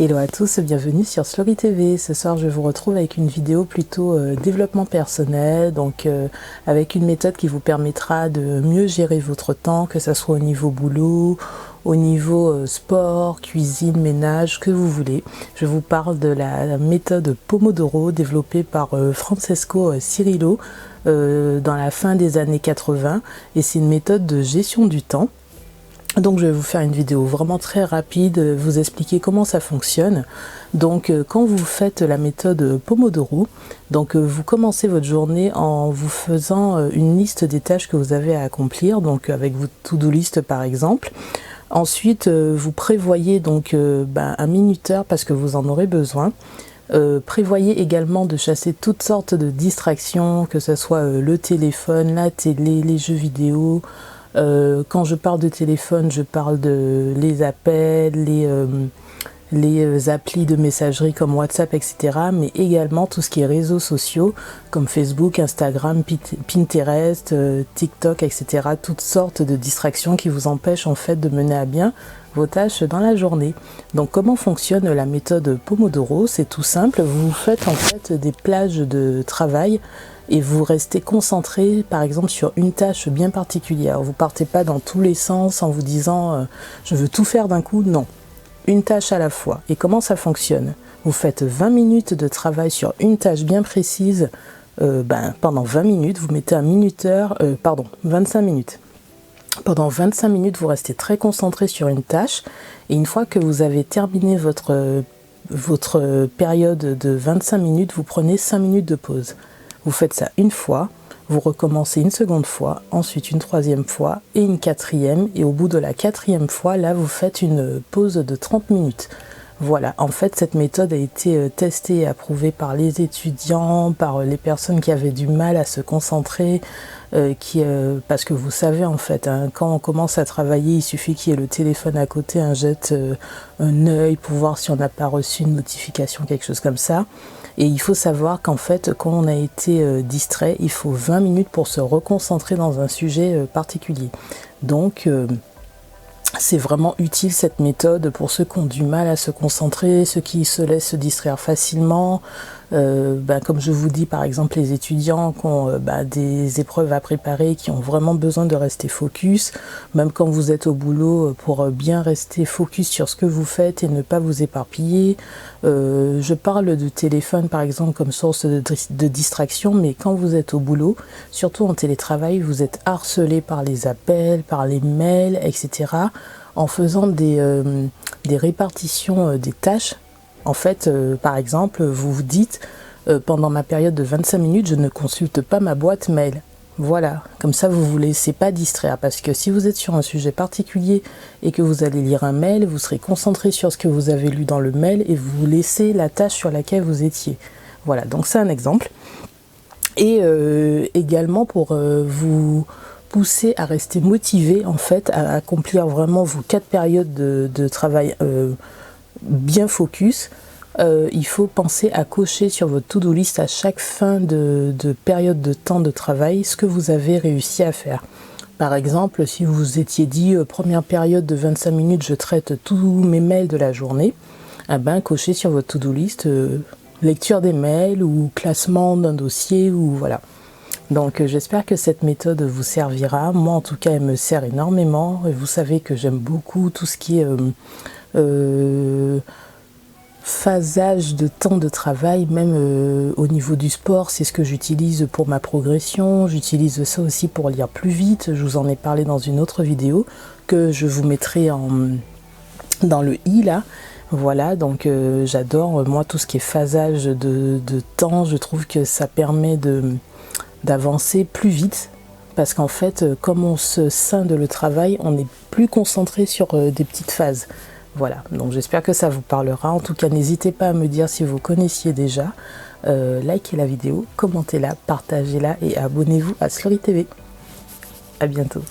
Hello à tous, bienvenue sur Slory TV. Ce soir je vous retrouve avec une vidéo plutôt développement personnel, donc avec une méthode qui vous permettra de mieux gérer votre temps, que ce soit au niveau boulot, au niveau sport, cuisine, ménage, que vous voulez. Je vous parle de la méthode Pomodoro développée par Francesco Cirillo dans la fin des années 80, et c'est une méthode de gestion du temps. Donc je vais vous faire une vidéo vraiment très rapide, vous expliquer comment ça fonctionne. Donc quand vous faites la méthode Pomodoro, donc vous commencez votre journée en vous faisant une liste des tâches que vous avez à accomplir, donc avec votre to-do list par exemple. Ensuite vous prévoyez donc un minuteur parce que vous en aurez besoin. Prévoyez également de chasser toutes sortes de distractions, que ce soit le téléphone, la télé, les jeux vidéo. Quand je parle de téléphone, je parle de les appels, les applis de messagerie comme WhatsApp, etc. Mais également tout ce qui est réseaux sociaux comme Facebook, Instagram, Pinterest, TikTok, etc. Toutes sortes de distractions qui vous empêchent en fait de mener à bien vos tâches dans la journée. Donc comment fonctionne la méthode Pomodoro? C'est tout simple, vous faites en fait des plages de travail et vous restez concentré par exemple sur une tâche bien particulière. Vous partez pas dans tous les sens en vous disant je veux tout faire d'un coup, non. Une tâche à la fois. Et comment ça fonctionne? Vous faites 20 minutes de travail sur une tâche bien précise, pendant 20 minutes, vous mettez un minuteur, 25 minutes. Pendant 25 minutes, vous restez très concentré sur une tâche, et une fois que vous avez terminé votre période de 25 minutes, vous prenez 5 minutes de pause. Vous faites ça une fois, vous recommencez une seconde fois, ensuite une troisième fois et une quatrième, et au bout de la quatrième fois, là vous faites une pause de 30 minutes. Voilà, en fait cette méthode a été testée et approuvée par les étudiants, par les personnes qui avaient du mal à se concentrer, parce que vous savez en fait, quand on commence à travailler, il suffit qu'il y ait le téléphone à côté, un œil pour voir si on n'a pas reçu une notification, quelque chose comme ça. Et il faut savoir qu'en fait, quand on a été distrait, il faut 20 minutes pour se reconcentrer dans un sujet particulier. Donc, c'est vraiment utile cette méthode pour ceux qui ont du mal à se concentrer, ceux qui se laissent distraire facilement. Comme je vous dis, par exemple, les étudiants qui ont des épreuves à préparer, qui ont vraiment besoin de rester focus, même quand vous êtes au boulot, pour bien rester focus sur ce que vous faites et ne pas vous éparpiller. Je parle de téléphone par exemple comme source de distraction, mais quand vous êtes au boulot, surtout en télétravail, vous êtes harcelé par les appels, par les mails, etc. En faisant des répartitions des tâches. En fait, par exemple, vous vous dites, pendant ma période de 25 minutes, je ne consulte pas ma boîte mail. Voilà, comme ça vous ne vous laissez pas distraire, parce que si vous êtes sur un sujet particulier et que vous allez lire un mail, vous serez concentré sur ce que vous avez lu dans le mail et vous laissez la tâche sur laquelle vous étiez. Voilà, donc c'est un exemple. Et également pour vous pousser à rester motivé, en fait, à accomplir vraiment vos 4 périodes de travail bien focus, il faut penser à cocher sur votre to-do list à chaque fin de période de temps de travail ce que vous avez réussi à faire. Par exemple, si vous vous étiez dit première période de 25 minutes, je traite tous mes mails de la journée, cochez sur votre to-do list lecture des mails ou classement d'un dossier, ou voilà. Donc j'espère que cette méthode vous servira. Moi en tout cas elle me sert énormément, et vous savez que j'aime beaucoup tout ce qui est phasage de temps de travail, même au niveau du sport, c'est ce que j'utilise pour ma progression. J'utilise ça aussi pour lire plus vite, je vous en ai parlé dans une autre vidéo que je vous mettrai dans le i là. Voilà, donc j'adore moi tout ce qui est phasage de temps. Je trouve que ça permet d'avancer plus vite, parce qu'en fait comme on se scinde le travail, on est plus concentré sur des petites phases. Voilà, donc j'espère que ça vous parlera. En tout cas, n'hésitez pas à me dire si vous connaissiez déjà. Likez la vidéo, commentez-la, partagez-la et abonnez-vous à Slory TV. À bientôt.